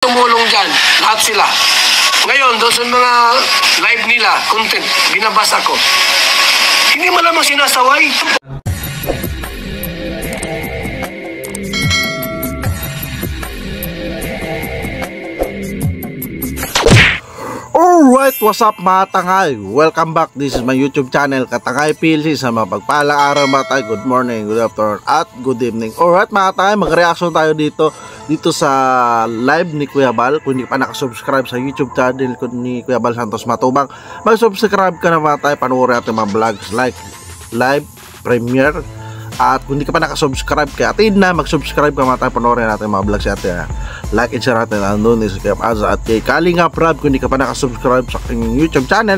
tumulong dyan, lahat sila. Ngayon, doon sa mga live nila, content, binabasa ko. Hindi mo lamang sinasaway. Alright, what's up mga tangay? Welcome back. This is my YouTube channel, Katangay PLC. Sa mapagpalang araw mga tayo. Good morning, good afternoon, at good evening. Alright mga tangay, mag-reaction tayo dito sa live ni Kuya Bal. Kung hindi pa nakasubscribe sa YouTube channel ni Kuya Bal Santos Matubang, mag-subscribe ka na mga tayo. Panoorin natin mga vlogs like live, premiere. At kung hindi ka pa nakasubscribe kaya atin na mag-subscribe ka mga tayo. Panoorin natin mga vlogs natin. Like and share natin. Andun is kay Aza at kay Kalinga Prab. Kung hindi ka pa nakasubscribe sa aking YouTube channel,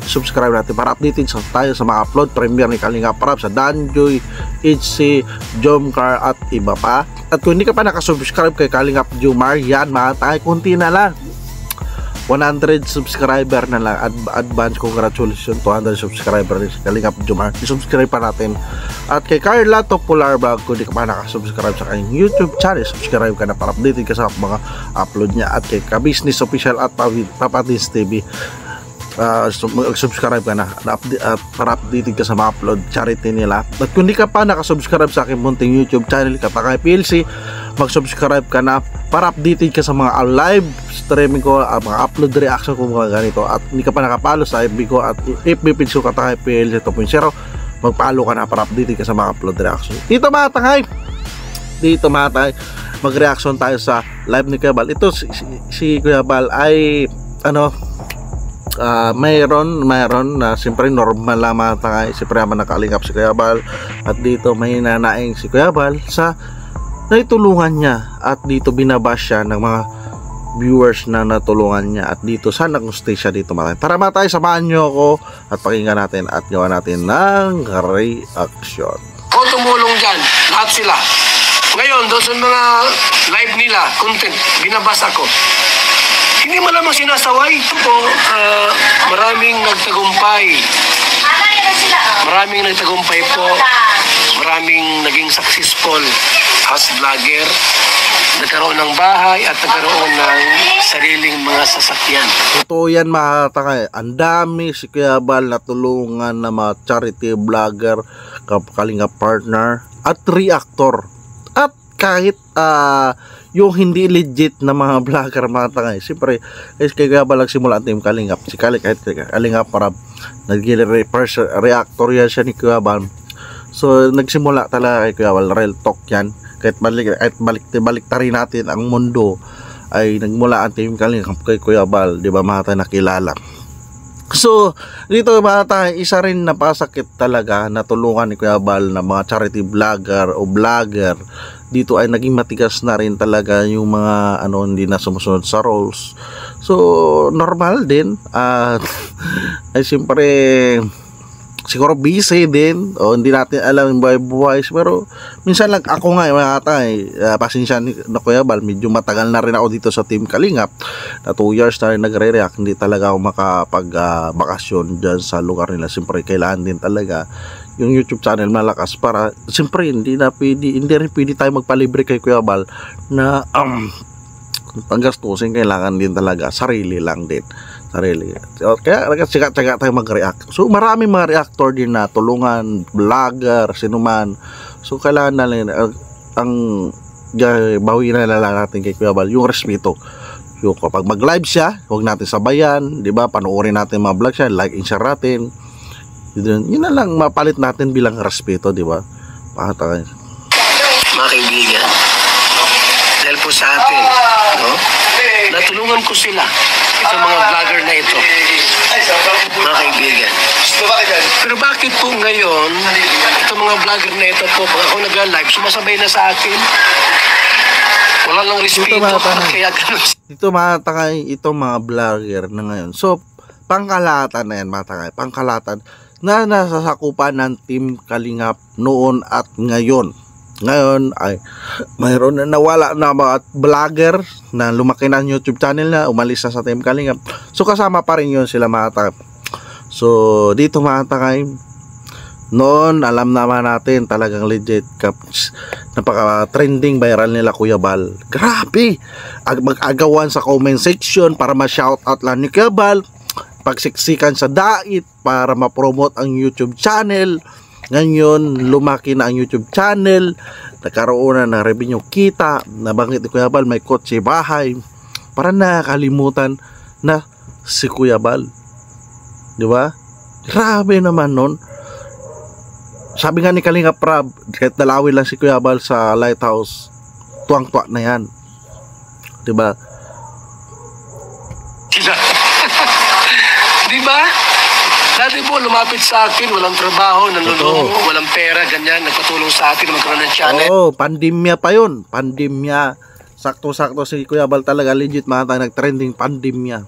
subscribe natin para updated tayo sa mga upload premiere ni Kalinga Prab sa Danjoy, HC, Jomcar at iba pa. At kung hindi ka pa nakasubscribe kay Kalinga Jomar, yan mga tayo, kunti na lang, 100 subscriber na lang. Advance congratulations, 200 subscriber ni Kalinga Jomar. I-subscribe pa natin. At kay Carla Topular Vlog, kung di ka pa nakasubscribe sa kanyang YouTube channel, subscribe ka na para updated ka sa mga upload niya. At kay Kabisnes Official at Papatis TV, subscribe ka na para updated ka sa mga upload charity nila. At kung di ka pa nakasubscribe sa aking munting YouTube channel, Katangay PLC, mag-subscribe ka na para updated ka sa mga live streaming ko, mga upload reaction ko, mga ganito. At hindi ka pa nakapalo sa FB ko at FB page ko, Katangay PLC 2.0, magpalo ka na para updated ka sa mga upload reaction. Dito mga tangay, mag-reaction tayo sa live ni Kuya Bal. Ito si Kuya Bal ay mayroon na siyempre normal lang mga tangay. Siyempre naman nakalingap si Kuya Bal. At dito may nanaing si Kuya Bal sa naitulungan niya. At dito binabash siya ng mga viewers na natulungan niya. At dito sana nag-stay siya dito mga tangay. Para mga tayo, samahan nyo ako at pakinggan natin at gawa natin ng reaction. Ako tumulong dyan, lahat sila. Ngayon, doon sa mga live nila, content, binabasa ko. Hindi mo lamang sinasaway. Maraming nagtagumpay. Maraming nagtagumpay po. Maraming naging successful as vlogger. Nagkaroon ng bahay at nagkaroon ng sariling mga sasakyan. Totoo yan mga tangay. Ang dami si Kuya Bal natulungan na mga charity vlogger, Kalinga partner at reactor. At kahit yung hindi legit na mga vlogger mga tangay, siyempre kay Kuya Bal nagsimula ang team Kalingap. Si Kalinga para nag-first reactor yan siya ni Kuya Bal. So nagsimula talaga kay Kuya Bal, real talk yan. Kahit balik rin natin ang mundo, ay nagmula ang team Kalinga kay Kuya Bal, di ba mga tayo nakilala. So dito mga tayo, isa rin napasakit talaga na tulungan ni Kuya Bal na mga charity vlogger o vlogger. Dito ay naging matigas na rin talaga yung mga hindi na sumusunod sa roles. So normal din ay siyempre siguro busy din o hindi natin alam yung buhay-buhay, pero minsan lang ako nga mga tay, pasensya na Kuya Bal, medyo matagal na rin ako dito sa team Kalingap na 2 years na rin nagre-react. Hindi talaga ako makapag bakasyon dyan sa lugar nila. Siyempre kailangan din talaga yung YouTube channel malakas para siyempre hindi rin pwede tayo magpalibre kay Kuya Bal na panggastusin. Kailangan din talaga sarili lang din, sarili. Kaya tsaga tayo mag-react. So maraming mga reactor din na tulungan, vlogger, sinuman. So kailangan na lang ang bawi na lang natin kay Kuya Bal yung respeto. Yung kapag mag-live siya, huwag natin sabayan, di ba? Panoorin natin mga vlog siya, like and share natin. Yun na lang mapalit natin bilang respeto, di ba? Pakatay. Mga kaibigan, dahil po sa atin, natulungan ko sila, itong mga vlogger na ito, mga kaibigan. Pero bakit po ngayon, itong mga vlogger na ito po, pag ako nag-live, sumasabay na sa akin? Wala lang respeto. Dito mga tangay, itong mga vlogger na ngayon. So, pangkalatan na yan mga tangay, pangkalatan na nasasakupan ng team Kalingap noon at ngayon. Ngayon ay mayroon na nawala na mga vlogger na lumaki na YouTube channel na, umalis na sa team Kalingap. So kasama pa rin yun sila mga tangay. So dito mga tangay, Noon, alam naman natin talagang legit. Napaka-trending viral nila Kuya Bal. Grabe! Mag-agawan sa comment section para ma-shoutout lang ni Kuya Bal. Pagsiksikan sa dait para ma-promote ang YouTube channel. Ngayon, lumaki na ang YouTube channel. Nagkaroon na ng revenue kita. Nabanggit ni Kuya Bal, may kotse bahay. Para nakalimutan na si Kuya Bal. Di ba? Grabe naman nun. Sabi nga ni Kalinga Prab, kahit dalawin lang si Kuya Bal sa Lighthouse, tuwang-tuwa na yan. Diba? Diba? Dati po lumapit sa akin, walang trabaho, nanlulungo, walang pera, ganyan, nagpatulong sa akin na magkaroon ng channel. Oo, pandemya pa yun. Pandemya. Sakto-sakto si Kuya Bal talaga, legit mga tayo nag-trending pandemya.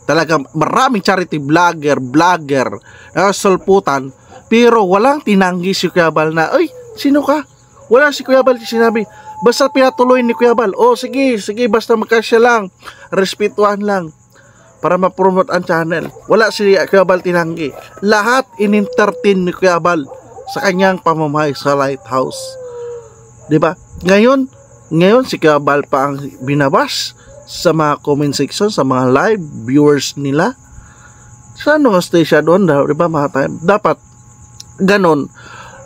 Talaga maraming charity vlogger, nasulputan. Pero walang tinanggi si Kuya Bal na, ay, sino ka? Wala si Kuya Bal sinabi. Basta pinatuloy ni Kuya Bal. Oh, sige, basta magkasya lang. Respetuhan lang. Para ma-promote ang channel. Wala si Kuya Bal tinanggi. Lahat in-entertain ni Kuya Bal sa kanyang pamamahay sa Lighthouse. Diba? Ngayon si Kuya Bal pa ang binabas sa mga comment section, sa mga live viewers nila. Saan nga stay siya doon? Diba mga time? Dapat ganon,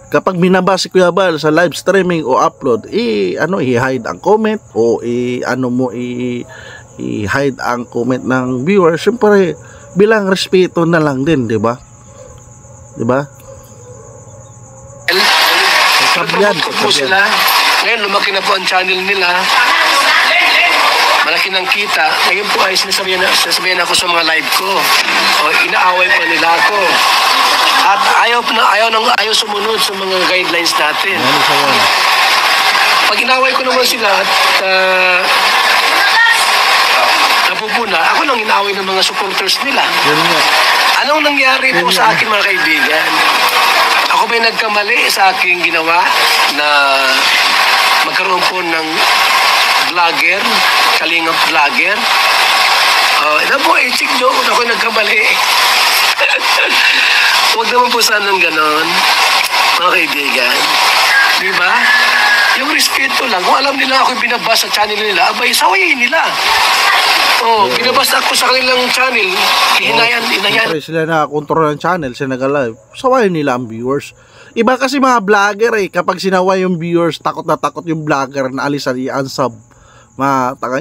kapag binabasa si Kuya Bal sa live streaming o upload, i-hide ang comment o i-hide ang comment ng viewer. Siyempre, bilang respeto na lang din, di ba? Di ba? Sabihan po sila. Ngayon, lumaki na po ang channel nila. Malaki ng kita. Ngayon po ay sinasabihan ako sa mga live ko. O inaaway pa nila ako. At ayaw sumunod sa mga guidelines natin. Pag inaway ko naman sila at napupuna, ako nang inaway ng mga supporters nila. Anong nangyari po sa akin mga kaibigan? Ako ba'y nagkamali sa aking ginawa na magkaroon po ng vlogger, kalingap vlogger? Ito po, check nyo kung ako'y nagkamali. Huwag naman po sanang ganon, mga kaibigan. Diba? Yung respeto lang. Kung alam nila ako'y binabas sa channel nila, abay, sawayin nila. Binabas ako sa kanilang channel. Hinayan. Siyempre sila nakakontrol ng channel, sila nag-live. Sawayin nila ang viewers. Iba kasi mga vlogger kapag sinaway yung viewers, takot na takot yung vlogger na alisan i-unsub.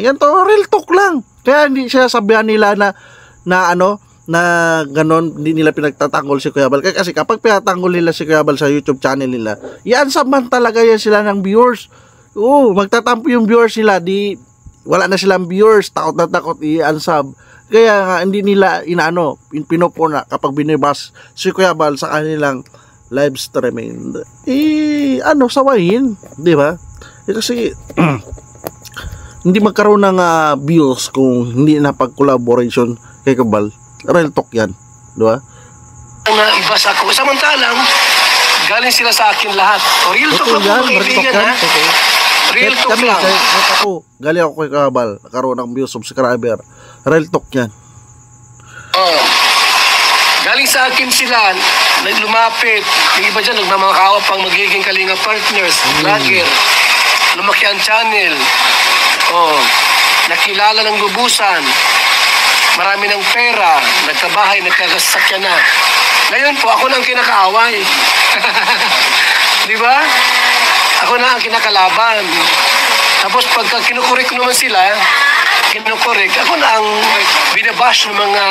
Yan to, real talk lang. Kaya hindi siya sabihan nila na ganon, hindi nila pinagtatanggol si Kuya Bal. Kasi kapag pinatanggol nila si Kuya Bal sa YouTube channel nila, i-unsub man talaga yan sila ng viewers. Magtatampo yung viewers nila, wala na silang viewers, takot na takot i-unsub. Kaya nga, hindi nila pinupuna kapag binibas si Kuya Bal sa kanilang live streaming. Sawayin, di ba? Kasi hindi magkaroon ng views kung hindi na pag-collaboration kay Kuya Bal. Real talk yan, di ba? Ibas ako. Samantalang, galing sila sa akin lahat. Real talk lang po, kaibigan, ha? Real talk lang. Galing ako kay Kuya Bal, nakaroon ng views, subscriber. Real talk yan. Galing sa akin sila, lumapit. Yung iba dyan, nagmamakaawa pang magiging kalinga partners, vlogger. Lumaki ang channel. Nakilala ng lubusan. Marami ng pera, nagkabahay, nagkakasakyan na. Ngayon po, ako na ang kinakaaway. Di ba? Ako na ang kinakalaban. Tapos pagka kinukurik ko naman sila, ako na ang binabash ng mga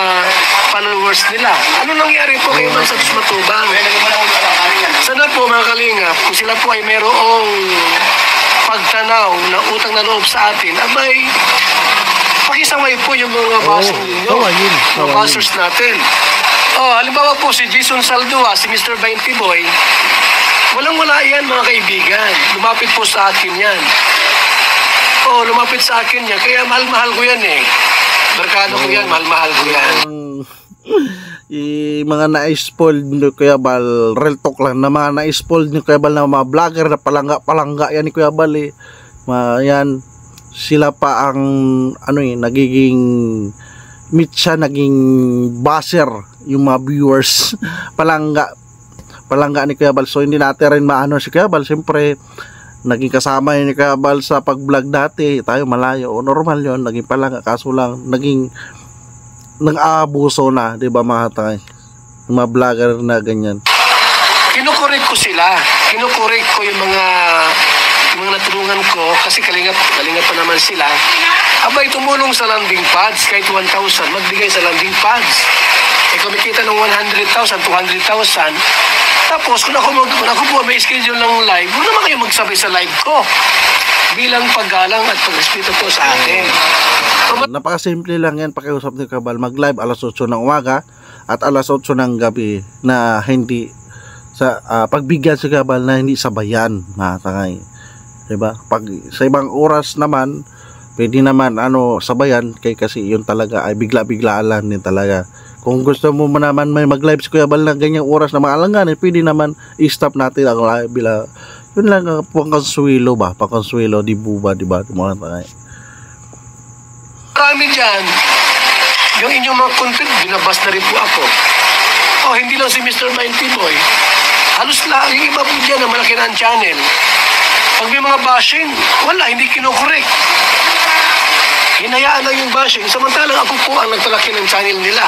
followers nila. Ano nangyari po kayo man sa Matubang? Sana po mga kalingap, kung sila po ay mayroong pagtanaw na utang na loob sa atin, abay, pakisaway po yung mga bashers ninyo, mga bashers natin. Halimbawa po si Jason Saldua, si Mr. 20 Boy, walang-wala yan mga kaibigan. Lumapit po sa akin yan. Lumapit sa akin yan. Kaya mahal-mahal ko yan eh. Merkado ko yan, mahal-mahal ko yan. Mga na-spoiled ni Kuya Bal, real talk lang, na mga na-spoiled ni Kuya Bal na mga vlogger na palangga yan ni Kuya Bal yan, sila pa ang nagiging naging baser yung mga viewers. palangga palangga ni Kuya Bal. So hindi natin rin maano si Kuya Bal. Siyempre, naging kasama ni Kuya Bal sa pag-vlog dati. Tayo malayo. O normal yon, naging palangga. Kaso lang, naging nang-aabuso na, di ba mga tay? Yung mga vlogger na ganyan. Kinukorek ko sila. Kinukorek ko yung mga natulungan ko kasi kalingap pa naman sila. Abay, tumulong sa landing pads kahit 1,000, magbigay sa landing pads. Eh, kumikita ng 100,000, 200,000. Tapos, kung ako po may schedule ng live, huwag naman kayo magsabay sa live ko. Bilang paggalang at pag-respeto po sa atin. Napakasimple lang yan, pakiusap ni Kuya Bal. Mag-live alas 8 ng umaga at alas 8 ng gabi na hindi sa pagbigyan si Kuya Bal na hindi sabayan, mga tangay. Diba? Pag sa ibang oras naman, pwede naman sabayan kasi yun talaga ay bigla-biglaan lang din talaga. Kung gusto mo naman may mag-live si Kuya Bal na ganyang oras na maalangan, pwede naman i-stop natin ang live bila yun lang pangkonsuelo ba? Pangkonsuelo di buba, di ba? Mga tangay. Marami dyan. Yung inyong mga content, binabas na rin po ako. Oh, hindi lang si Mr. Mighty Boy. Halos lang, yung iba po dyan na malaki na ang channel. Pag may mga bashing, wala, hindi kinokorek. Hinayaan lang yung bashing. Samantalang ako po ang nagpalaki ng channel nila.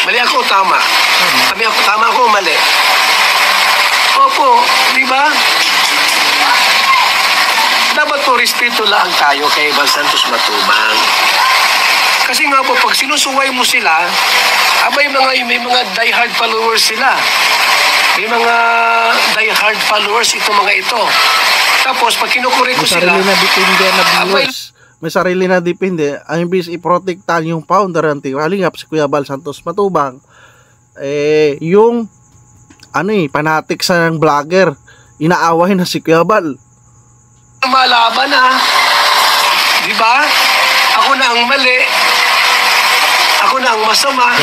Mali ako, tama. Tama ako, mali. Opo, di ba? Dapat po respeto lang tayo kay Bal Santos Matubang. Kasi nga po, pag sinusuway mo sila, abay may mga die-hard followers sila. May mga die-hard followers itong mga ito. Tapos, pag kinukurik ko sila, may sarili na depende na viewers. May sarili na depende. Ang ibig i-protectan yung founder ng Kalingap, si Kuya Bal Santos Matubang, yung panatik sa ng vlogger, inaaway na si Kuya Bal. Malaban di ba? Ako na ang mali. Ako na ang masama.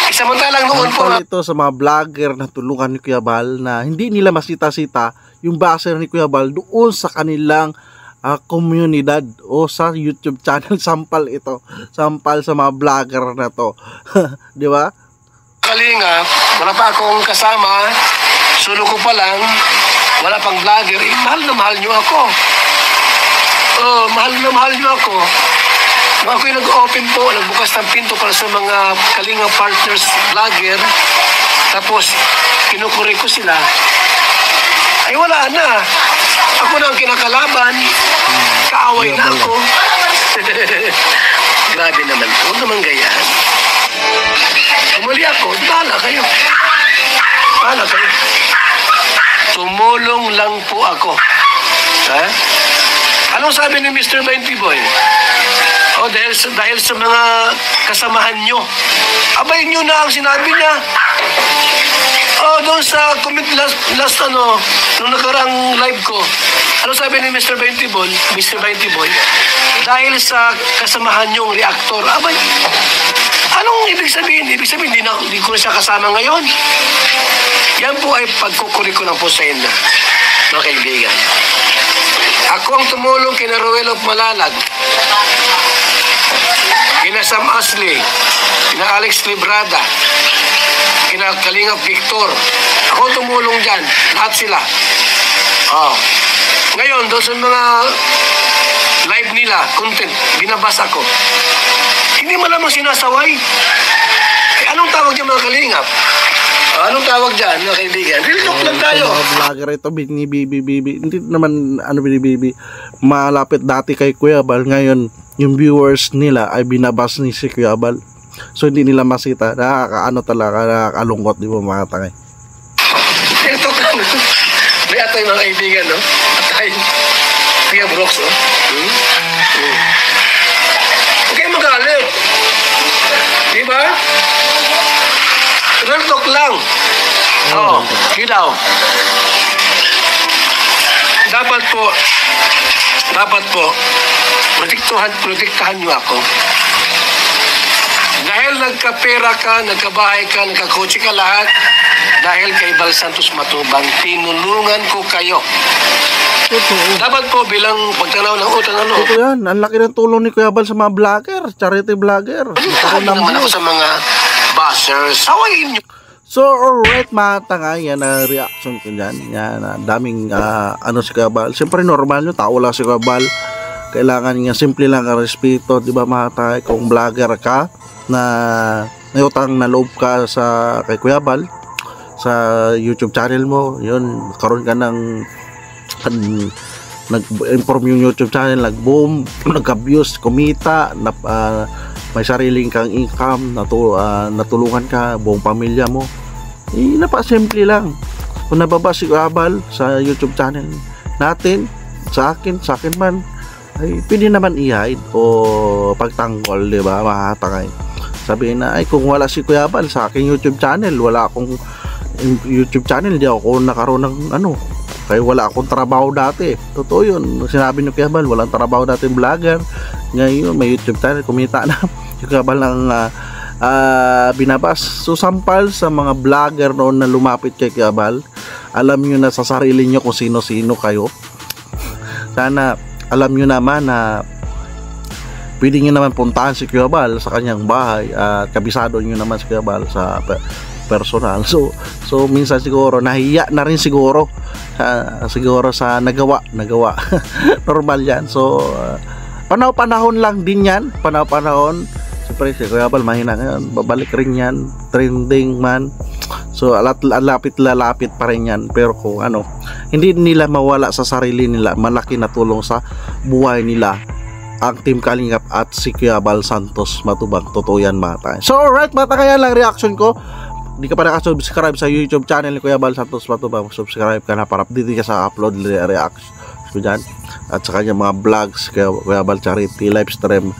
Samantalang noon po ito sa mga vlogger na tulungan ni Kuya Bal na hindi nila masita-sita yung base ni Kuya Bal doon sa kanilang komunidad o sa YouTube channel. Sampal ito. Sampal sa mga vlogger na to. Di ba? Kalingap, wala pa akong kasama, solo ko pa lang, wala pang vlogger, mahal na mahal nyo ako. Mahal na mahal nyo ako. Nung ako'y nag-open po, nagbukas ng pinto para sa mga Kalingap partners vlogger, tapos kinukurik ko sila, ay wala na. Ako na ang kinakalaban, kaaway na ako. Grabe naman po, naman gayaan. Umuli ako, bahala kayo. Bahala kayo. Tumulong lang po ako. Ha? Anong sabi ni Mr. 20 Boy? Dahil sa mga kasamahan nyo. Abay nyo na ang sinabi niya. Doon sa comment last nung nakarang live ko. Ano sabi ni Mr. 20 Boy? Mr. 20 Boy? Dahil sa kasamahan nyong reactor. Abay, anong ibig sabihin? Ibig sabihin, hindi ko na siya kasama ngayon. Yan po ay pagkukuri ko ng po sa inyo, mga kaibigan. Ako ang tumulong kina Ruel of Malalag, kina Sam Ashley, kina Alex Librada, kina Kalingap Victor. Ako tumulong dyan, lahat sila. Ngayon, doon sa mga live nila, content, binabasa ko. Hindi mo lamang sinasaway. Anong tawag dyan mga Kalingap? Anong tawag dyan mga kaibigan? Real talk lang tayo. Mga vlogger ito, binibibi. Hindi naman binibibi. Malapit dati kay Kuya Bal. Ngayon, yung viewers nila ay binabas ni si Kuya Bal. So hindi nila masita. Nakakalungkot, di ba mga tangay? Real talk lang. May atay mga kaibigan, no? Atay. Kuya Brooks, no? Okay, magalit. Diba? Real talk lang. Yun daw. Dapat po, protektahan nyo ako. Dahil nagkapera ka, nagkabahay ka, nagkakotse ka lahat, dahil kay Bal Santos Matubang, tinulungan ko kayo. Dapat po bilang pagtanaw ng utang Ito yan, ang laki ng tulong ni Kuya Bal sa mga vlogger, charity vlogger. Naman ako sa mga bashers. Hawain nyo. So alright mga tangay, yan na reaction ko dyan. Yan, daming ano si Kuya Bal. Siyempre normal nyo, tao lang si Kuya Bal. Kailangan nga simple lang ang respeto, di ba mga tangay? Kung vlogger ka na may utang na loob ka sa kay Kuya Bal, sa YouTube channel mo, yun, karoon ka ng nag-inform yung YouTube channel, nag-boom, nag-abuse, kumita, may sariling kang income, natulungan ka, buong pamilya mo. Napasimple lang. Kung nababa si Kuya Bal sa YouTube channel natin, sa akin man, ay pwede naman i-hide o pagtanggol, di ba, mahatangay. Sabihin na, ay kung wala si Kuya Bal sa aking YouTube channel, wala akong YouTube channel, di ako nakaroon ng ano, kaya wala akong trabaho dati. Totoo yun, sinabi ni Kuya Bal, walang trabaho dati vlogger, ngayon may YouTube channel, kumita na. Yung Kuya Bal ng binabas. So sampal sa mga vlogger noon na lumapit kay Kuya Bal, alam nyo na sa sarili nyo kung sino-sino kayo. Sana alam nyo naman na pwede nyo naman puntahan si Kuya Bal sa kanyang bahay at kabisado nyo naman si Kuya Bal sa personal. So minsan siguro nahiya na rin siguro siguro sa nagawa normal yan. So panahon lang din yan, panahon. Siyempre si Kuya Bal mahina ngayon, babalik rin yan, trending man. So lalapit pa rin yan. Pero kung ano, hindi nila mawala sa sarili nila, malaki na tulong sa buhay nila ang Team Kalingap at si Kuya Bal Santos Matubang. Totoo yan mga tayo. So alright mga tayo, kaya lang reaction ko. Hindi ka pa nakasubscribe sa YouTube channel ni Kuya Bal Santos Matubang, subscribe ka na para update ka sa upload reaction ko dyan. At sa kanya mga vlogs, Kuya Bal Charity, live stream,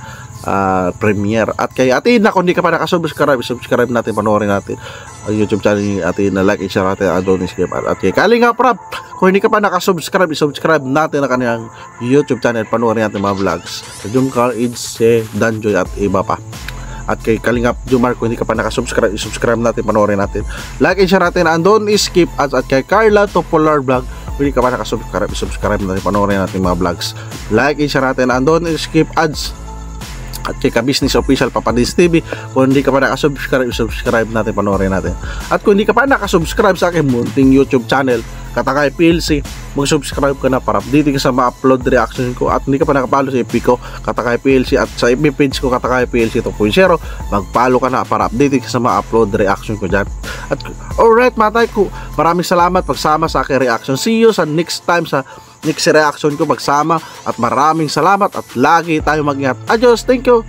premiere. At kay Atin, kung hindi ka pa nakasubscribe, subscribe natin, panoorin natin ang YouTube channel ni Atin, na like and share natin Adonis Game. At kay Kalingap Rap, kung hindi ka pa nakasubscribe, subscribe natin ang kanyang YouTube channel, panoorin natin mga vlogs sa Jumcar, Idse, Danjoy at iba pa. At kay Kalingap Jumar, kung hindi ka pa nakasubscribe, subscribe natin, panoorin natin, like and share natin Andon Skip. At kay Carla Topolar Vlog, kung hindi ka pa nakasubscribe, subscribe natin, panoorin natin mga vlogs, like and share natin Andon Skip Ads. At kay Ka-Business Official Papadis TV, kung hindi ka pa nakasubscribe, subscribe natin, panoorin natin. At kung hindi ka pa nakasubscribe sa aking munting YouTube channel, Katakay PLC, mag-subscribe ka na para update ka sa ma-upload reaction ko. At hindi ka pa nakapalo sa FB ko, Katakay PLC, at sa FB page ko, Katakay PLC 2.0, mag-follow ka na para update ka sa ma-upload reaction ko dyan. At alright mga tayo, maraming salamat pagsama sa aking reaction. See you sa next time sa next reaction ko, magsama. At maraming salamat at lagi tayo mag-ingat. Adios, thank you.